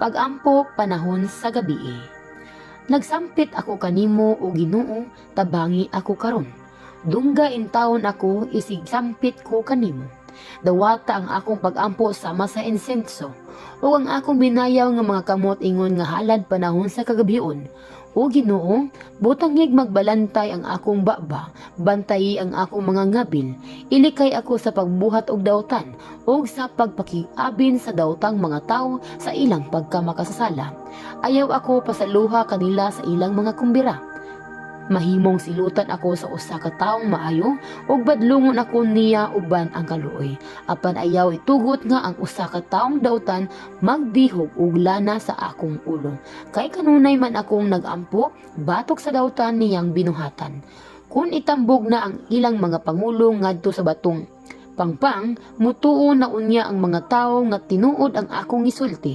Pag-ampo panahon sa gabi. Nagsampit ako kanimo o Ginoo, tabangi ako karon. Dungga in taon ako, isig sampit ko kanimo. Dawata ang akong pag-ampo sama sa insenso, o ang akong binayaw nga mga kamot ingon nga halad panahon sa kagabion. O Ginoo, butangig magbalantay ang akong baba, bantayi ang akong mga ngabil, ilikay ako sa pagbuhat og dawtan, o sa pagpakiabin sa dawtang mga tao sa ilang pagkamakasasala. Ayaw ako pasaluha kanila sa ilang mga kumbira. Mahimong silutan ako sa usa ka taong maayo ug badlungon ako niya uban ang kaluoy. Apan ayaw itugot nga ang usa ka taong dawtan magdihog og lana sa akong ulo. Kay kanunay man akong nagampo batok sa dawtan niyang binuhatan. Kung itambog na ang ilang mga pangulo ngadto sa batong pangpang, mutuo na unya ang mga tawo nga tinuod ang akong gisulti.